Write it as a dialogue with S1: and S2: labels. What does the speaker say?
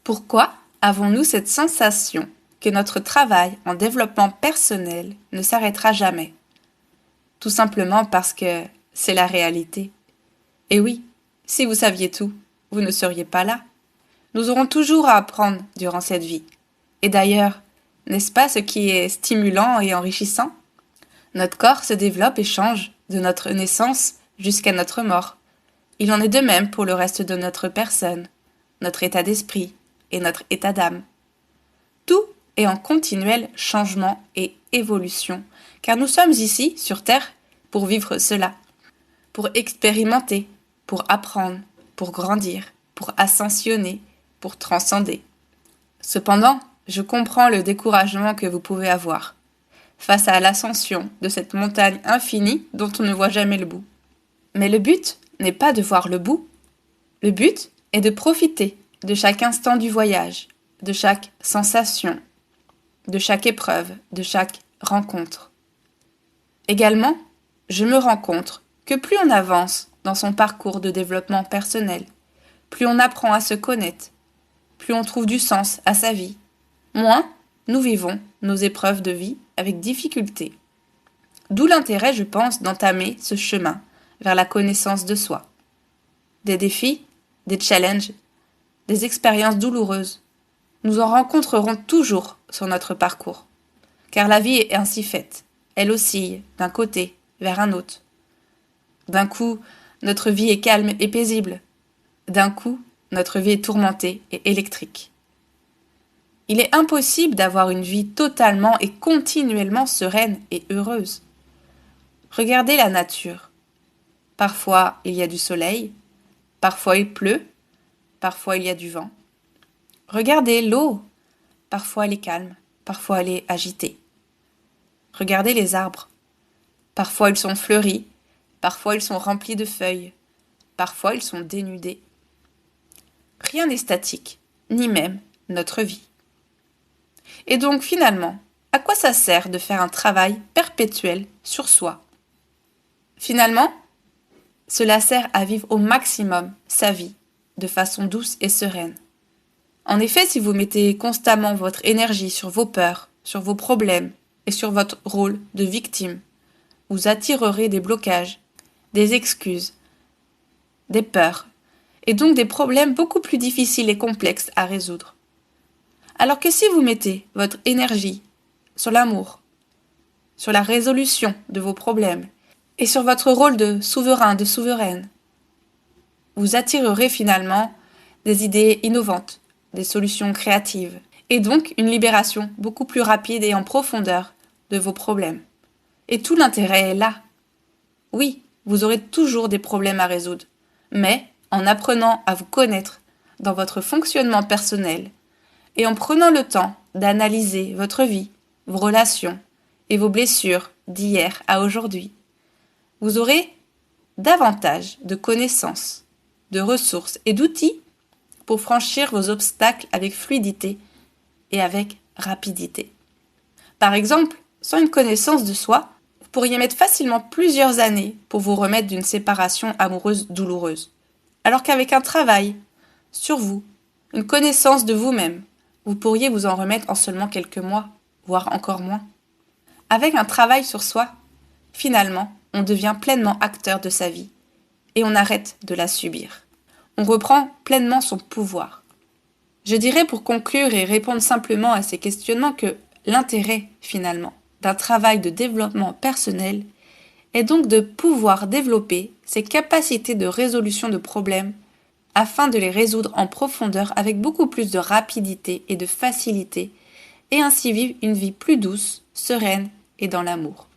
S1: Pourquoi avons-nous cette sensation que notre travail en développement personnel ne s'arrêtera jamais? Tout simplement parce que c'est la réalité. Et oui, si vous saviez tout, vous ne seriez pas là. Nous aurons toujours à apprendre durant cette vie. Et d'ailleurs, n'est-ce pas ce qui est stimulant et enrichissant? Notre corps se développe et change de notre naissance jusqu'à notre mort. Il en est de même pour le reste de notre personne, notre état d'esprit et notre état d'âme. Tout est en continuel changement et évolution, car nous sommes ici, sur Terre, pour vivre cela, pour expérimenter, pour apprendre, pour grandir, pour ascensionner, pour transcender. Cependant, je comprends le découragement que vous pouvez avoir face à l'ascension de cette montagne infinie dont on ne voit jamais le bout. Mais le but n'est pas de voir le bout. Le but est de profiter de chaque instant du voyage, de chaque sensation, de chaque épreuve, de chaque rencontre. Également, je me rends compte que plus on avance dans son parcours de développement personnel, plus on apprend à se connaître, plus on trouve du sens à sa vie, moins nous vivons nos épreuves de vie avec difficulté. D'où l'intérêt, je pense, d'entamer ce chemin vers la connaissance de soi. Des défis, des challenges, des expériences douloureuses, nous en rencontrerons toujours sur notre parcours. Car la vie est ainsi faite. Elle oscille d'un côté vers un autre. D'un coup, notre vie est calme et paisible. D'un coup, notre vie est tourmentée et électrique. Il est impossible d'avoir une vie totalement et continuellement sereine et heureuse. Regardez la nature. Parfois, il y a du soleil, parfois il pleut, parfois il y a du vent. Regardez l'eau. Parfois elle est calme, parfois elle est agitée. Regardez les arbres. Parfois ils sont fleuris, parfois ils sont remplis de feuilles, parfois ils sont dénudés. Rien n'est statique, ni même notre vie. Et donc finalement, à quoi ça sert de faire un travail perpétuel sur soi? Finalement, cela sert à vivre au maximum sa vie, de façon douce et sereine. En effet, si vous mettez constamment votre énergie sur vos peurs, sur vos problèmes et sur votre rôle de victime, vous attirerez des blocages, des excuses, des peurs, et donc des problèmes beaucoup plus difficiles et complexes à résoudre. Alors que si vous mettez votre énergie sur l'amour, sur la résolution de vos problèmes et sur votre rôle de souverain, de souveraine, vous attirerez finalement des idées innovantes, des solutions créatives et donc une libération beaucoup plus rapide et en profondeur de vos problèmes. Et tout l'intérêt est là. Oui, vous aurez toujours des problèmes à résoudre, mais en apprenant à vous connaître dans votre fonctionnement personnel et en prenant le temps d'analyser votre vie, vos relations et vos blessures d'hier à aujourd'hui, vous aurez davantage de connaissances, de ressources et d'outils pour franchir vos obstacles avec fluidité et avec rapidité. Par exemple, sans une connaissance de soi, vous pourriez mettre facilement plusieurs années pour vous remettre d'une séparation amoureuse douloureuse. Alors qu'avec un travail sur vous, une connaissance de vous-même, vous pourriez vous en remettre en seulement quelques mois, voire encore moins. Avec un travail sur soi, finalement, on devient pleinement acteur de sa vie et on arrête de la subir. On reprend pleinement son pouvoir. Je dirais pour conclure et répondre simplement à ces questionnements que l'intérêt, finalement, d'un travail de développement personnel est donc de pouvoir développer ses capacités de résolution de problèmes afin de les résoudre en profondeur avec beaucoup plus de rapidité et de facilité et ainsi vivre une vie plus douce, sereine et dans l'amour.